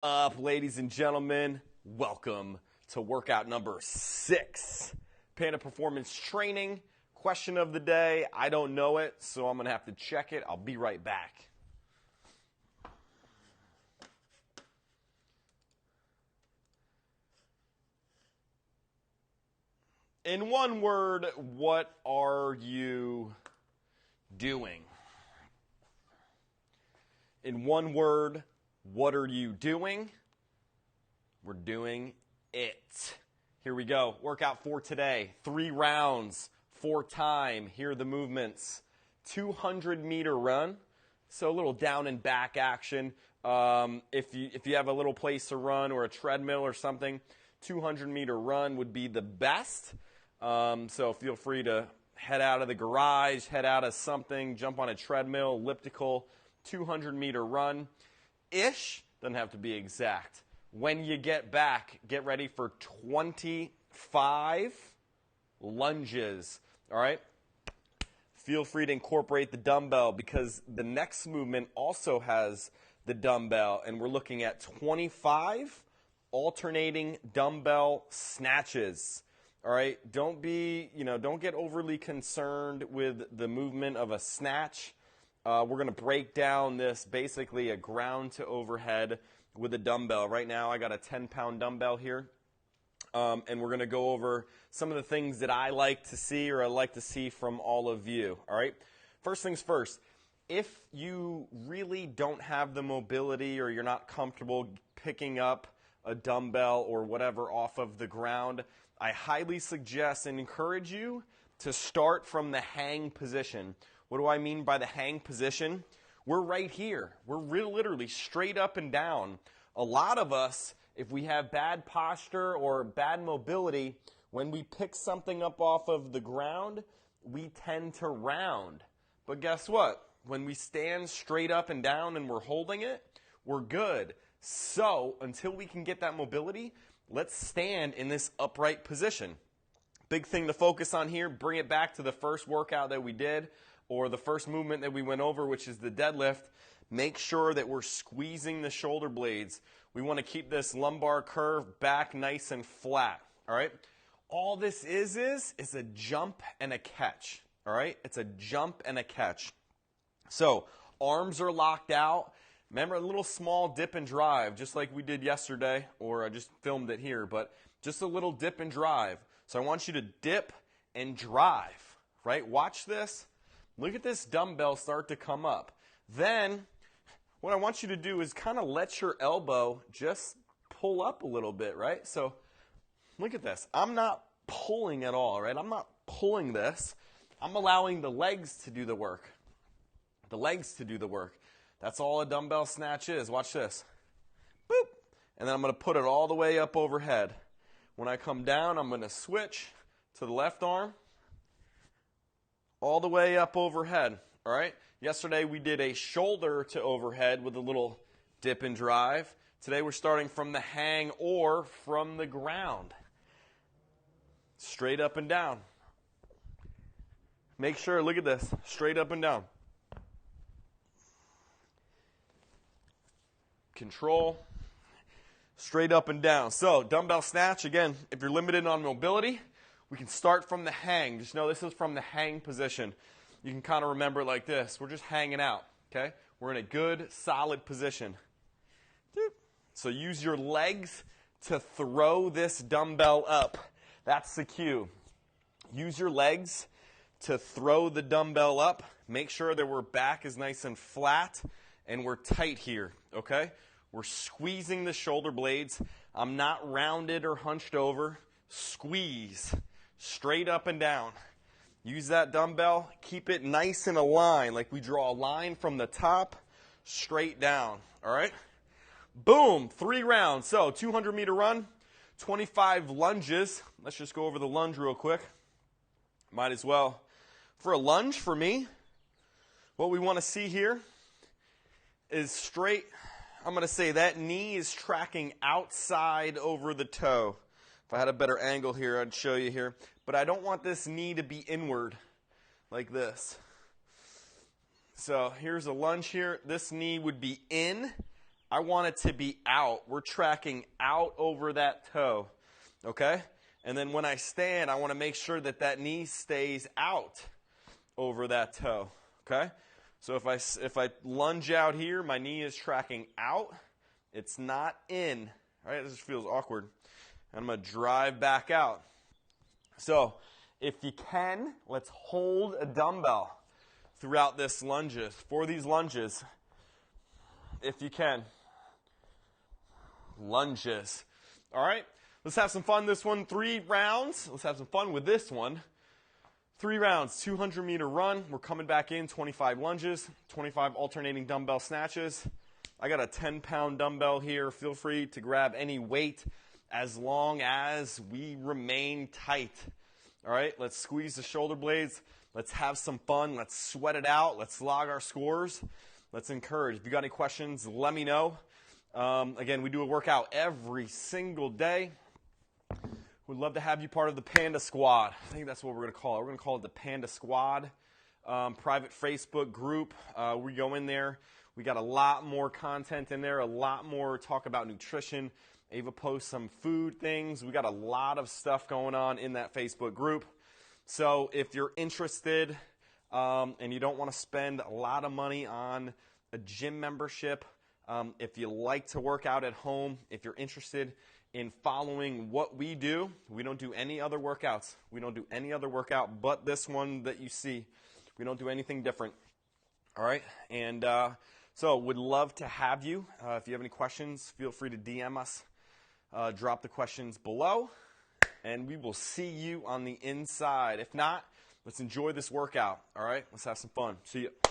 Up, ladies and gentlemen, welcome to workout number 6, Panda Performance Training. Question of the day, I don't know it, so I'm going to have to check it. I'll be right back. In one word, what are you doing? In one word, what are you doing? We're doing it. Here we go. Workout for today. 3 rounds, 4 time. Here are the movements. 200-meter run. So a little down and back action. If you have a little place to run or a treadmill or something, 200-meter run would be the best. So feel free to head out of the garage, head out of something, jump on a treadmill, elliptical, 200-meter run. Doesn't have to be exact. When you get back, get ready for 25 lunges. All right? Feel free to incorporate the dumbbell because the next movement also has the dumbbell, and we're looking at 25 alternating dumbbell snatches. All right? Don't get overly concerned with the movement of a snatch. We're going to break down this basically a ground to overhead with a dumbbell. Right now I got a 10-pound dumbbell here, and we're going to go over some of the things that I like to see or I like to see from all of you. All right. First things first, if you really don't have the mobility or you're not comfortable picking up a dumbbell or whatever off of the ground, I highly suggest and encourage you to start from the hang position. What do I mean by the hang position? We're right here. We're literally straight up and down. A lot of us, if we have bad posture or bad mobility, when we pick something up off of the ground, we tend to round. But guess what? When we stand straight up and down and we're holding it, we're good. So until we can get that mobility, let's stand in this upright position. Big thing to focus on here, bring it back to the first workout that we did, or the first movement that we went over, which is the deadlift. Make sure that we're squeezing the shoulder blades. We want to keep this lumbar curve back nice and flat, all right? All this is a jump and a catch, all right? It's a jump and a catch. So arms are locked out. Remember a little small dip and drive, just like we did yesterday, or I just filmed it here, but just a little dip and drive. So I want you to dip and drive, right? Watch this. Look at this dumbbell start to come up. Then what I want you to do is kind of let your elbow just pull up a little bit, right? So look at this. I'm not pulling at all, right? I'm not pulling this. I'm allowing the legs to do the work. The legs to do the work. That's all a dumbbell snatch is. Watch this. Boop. And then I'm going to put it all the way up overhead. When I come down, I'm going to switch to the left arm. All the way up overhead, all right? Yesterday we did a shoulder to overhead with a little dip and drive. Today we're starting from the hang or from the ground. Straight up and down. Make sure, look at this, straight up and down. Control, straight up and down. So dumbbell snatch, again, if you're limited on mobility, we can start from the hang. Just know this is from the hang position. You can kind of remember it like this. We're just hanging out, okay? We're in a good, solid position. So use your legs to throw this dumbbell up. That's the cue. Use your legs to throw the dumbbell up. Make sure that our back is nice and flat and we're tight here, okay? We're squeezing the shoulder blades. I'm not rounded or hunched over. Squeeze. Straight up and down. Use that dumbbell. Keep it nice in a line, like we draw a line from the top straight down. All right? Boom. 3 rounds. So 200-meter run, 25 lunges. Let's just go over the lunge real quick. Might as well. For a lunge, for me, what we want to see here is straight. I'm going to say that knee is tracking outside over the toe. If I had a better angle here, I'd show you here. But I don't want this knee to be inward like this. So here's a lunge here. This knee would be in, I want it to be out. We're tracking out over that toe, okay? And then when I stand, I want to make sure that that knee stays out over that toe, okay? So if I lunge out here, my knee is tracking out. It's not in, all right? This just feels awkward. I'm going to drive back out. So if you can, let's hold a dumbbell throughout this lunges. For these lunges, if you can. Lunges. All right, let's have some fun this one. 3 rounds. Let's have some fun with this one. 3 rounds, 200-meter run. We're coming back in, 25 lunges, 25 alternating dumbbell snatches. I got a 10-pound dumbbell here. Feel free to grab any weight as long as we remain tight. All right, let's squeeze the shoulder blades. Let's have some fun. Let's sweat it out. Let's log our scores. Let's encourage. If you got any questions, let me know. Again, we do a workout every single day. We'd love to have you part of the Panda Squad. I think that's what we're going to call it. We're going to call it the Panda Squad. Private Facebook group. We go in there. We got a lot more content in there, a lot more talk about nutrition. Ava posts some food things. We got a lot of stuff going on in that Facebook group. So if you're interested and you don't want to spend a lot of money on a gym membership, if you like to work out at home, if you're interested in following what we do, we don't do any other workouts. We don't do any other workout but this one that you see. We don't do anything different. All right? And so would love to have you. If you have any questions, feel free to DM us. Drop the questions below, and we will see you on the inside. If not, let's enjoy this workout. All right? Let's have some fun. See you.